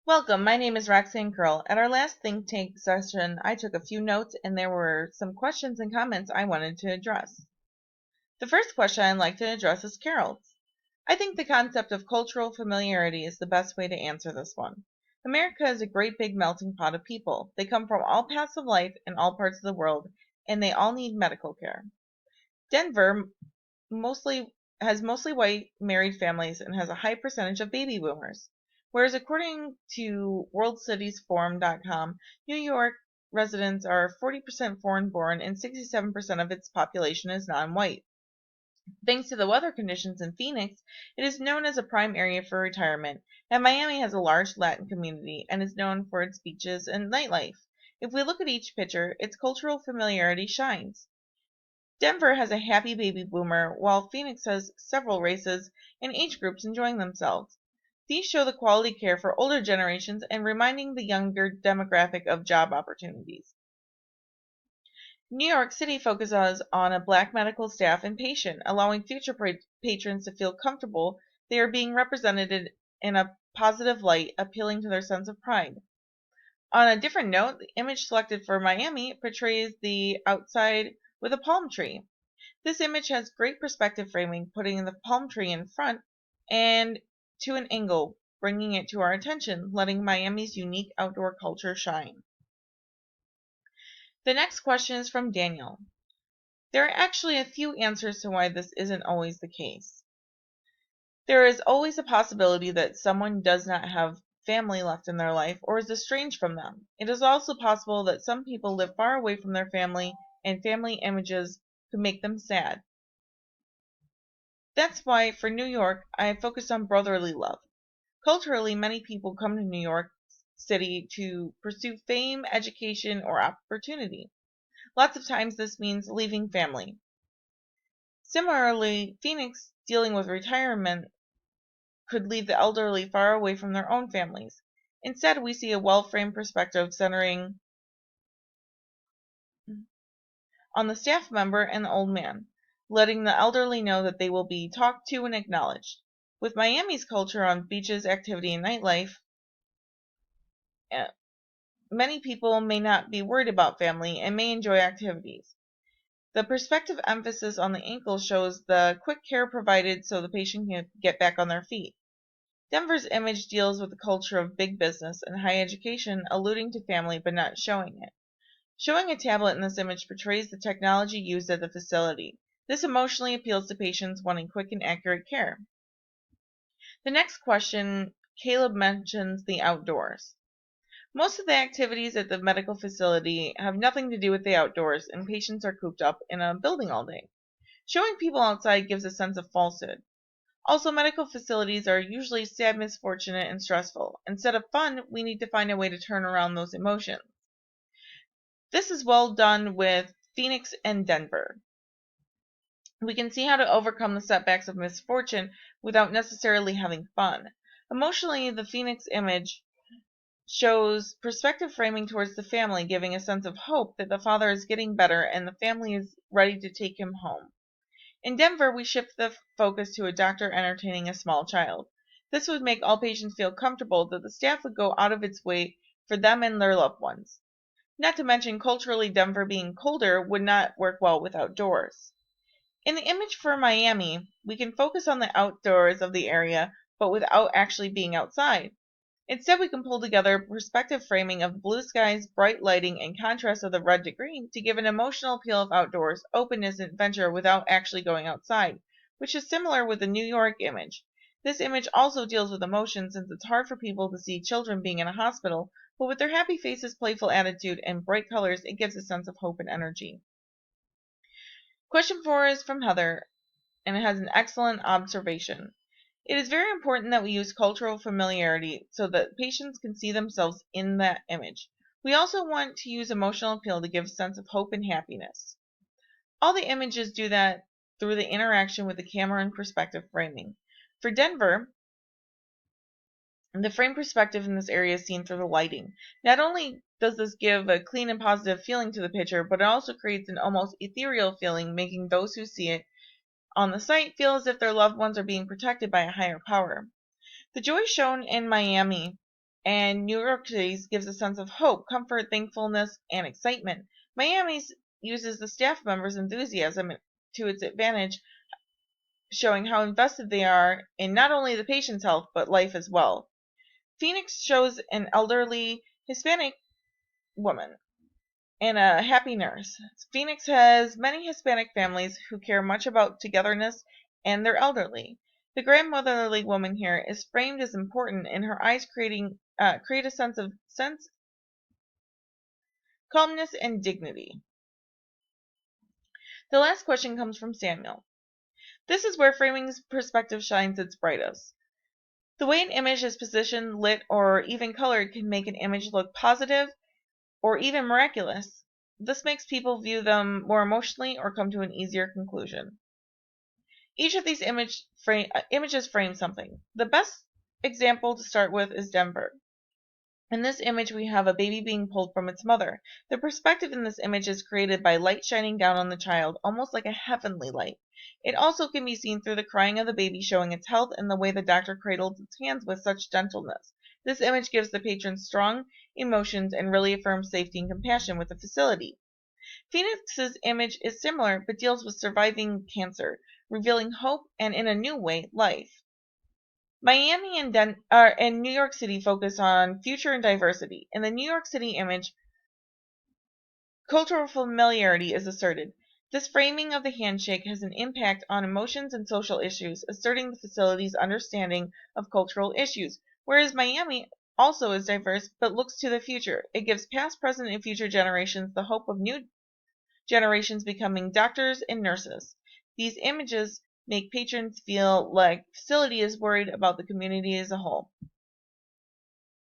Welcome, my name is Roxanne Curl. At our last think tank session, I took a few notes and there were some questions and comments I wanted to address. The first question I'd like to address is Carol's. I think the concept of cultural familiarity is the best way to answer this one. America is a great big melting pot of people. They come from all paths of life in all parts of the world, and they all need medical care. Denver mostly mostly white married families and has a high percentage of baby boomers. Whereas according to worldcitiesforum.com, New York residents are 40% foreign born and 67% of its population is non-white. Thanks to the weather conditions in Phoenix, it is known as a prime area for retirement, and Miami has a large Latin community and is known for its beaches and nightlife. If we look at each picture, its cultural familiarity shines. Denver has a happy baby boomer, while Phoenix has several races and age groups enjoying themselves. These show the quality care for older generations and reminding the younger demographic of job opportunities. New York City focuses on a black medical staff and patient, allowing future patrons to feel comfortable they are being represented in a positive light, appealing to their sense of pride. On a different note, the image selected for Miami portrays the outside with a palm tree. This image has great perspective framing, putting the palm tree in front and to an angle, bringing it to our attention, letting Miami's unique outdoor culture shine. The next question is from Daniel. There are actually a few answers to why this isn't always the case. There is always a possibility that someone does not have family left in their life or is estranged from them. It is also possible that some people live far away from their family and family images could make them sad. That's why, for New York, I focused on brotherly love. Culturally, many people come to New York City to pursue fame, education, or opportunity. Lots of times this means leaving family. Similarly, Phoenix, dealing with retirement, could leave the elderly far away from their own families. Instead, we see a well-framed perspective centering on the staff member and the old man, letting the elderly know that they will be talked to and acknowledged. With Miami's culture on beaches, activity, and nightlife, many people may not be worried about family and may enjoy activities. The perspective emphasis on the ankle shows the quick care provided so the patient can get back on their feet. Denver's image deals with the culture of big business and high education, alluding to family but not showing it. Showing a tablet in this image portrays the technology used at the facility. This emotionally appeals to patients wanting quick and accurate care. The next question, Caleb mentions the outdoors. Most of the activities at the medical facility have nothing to do with the outdoors, and patients are cooped up in a building all day. Showing people outside gives a sense of falsehood. Also, medical facilities are usually sad, misfortunate, and stressful. Instead of fun, we need to find a way to turn around those emotions. This is well done with Phoenix and Denver. We can see how to overcome the setbacks of misfortune without necessarily having fun. Emotionally, the Phoenix image shows perspective framing towards the family, giving a sense of hope that the father is getting better and the family is ready to take him home. In Denver, we shift the focus to a doctor entertaining a small child. This would make all patients feel comfortable that the staff would go out of its way for them and their loved ones. Not to mention, culturally, Denver being colder would not work well with outdoors. In the image for Miami, we can focus on the outdoors of the area, but without actually being outside. Instead, we can pull together perspective framing of blue skies, bright lighting, and contrast of the red to green to give an emotional appeal of outdoors, openness, and adventure without actually going outside, which is similar with the New York image. This image also deals with emotion since it's hard for people to see children being in a hospital, but with their happy faces, playful attitude, and bright colors, it gives a sense of hope and energy. Question 4 is from Heather, and it has an excellent observation. It is very important that we use cultural familiarity so that patients can see themselves in that image. We also want to use emotional appeal to give a sense of hope and happiness. All the images do that through the interaction with the camera and perspective framing. For Denver, the frame perspective in this area is seen through the lighting. Not only does this give a clean and positive feeling to the picture, but it also creates an almost ethereal feeling, making those who see it on the site feel as if their loved ones are being protected by a higher power. The joy shown in Miami and New York City's gives a sense of hope, comfort, thankfulness, and excitement. Miami's uses the staff members' enthusiasm to its advantage, showing how invested they are in not only the patient's health but life as well. Phoenix shows an elderly Hispanic woman and a happy nurse. Phoenix has many Hispanic families who care much about togetherness and their elderly. The grandmotherly woman here is framed as important, and her eyes create a sense calmness and dignity. The last question comes from Samuel. This is where framing's perspective shines its brightest. The way an image is positioned, lit, or even colored can make an image look positive or even miraculous. This makes people view them more emotionally or come to an easier conclusion. Each of these images frame something. The best example to start with is Denver. In this image, we have a baby being pulled from its mother. The perspective in this image is created by light shining down on the child, almost like a heavenly light. It also can be seen through the crying of the baby showing its health and the way the doctor cradles its hands with such gentleness. This image gives the patron strong emotions and really affirms safety and compassion with the facility. Phoenix's image is similar but deals with surviving cancer, revealing hope and, in a new way, life. Miami and New York City focus on future and diversity. In the New York City image, cultural familiarity is asserted. This framing of the handshake has an impact on emotions and social issues, asserting the facility's understanding of cultural issues, whereas Miami also is diverse but looks to the future. It gives past, present, and future generations the hope of new generations becoming doctors and nurses. These images make patrons feel like the facility is worried about the community as a whole.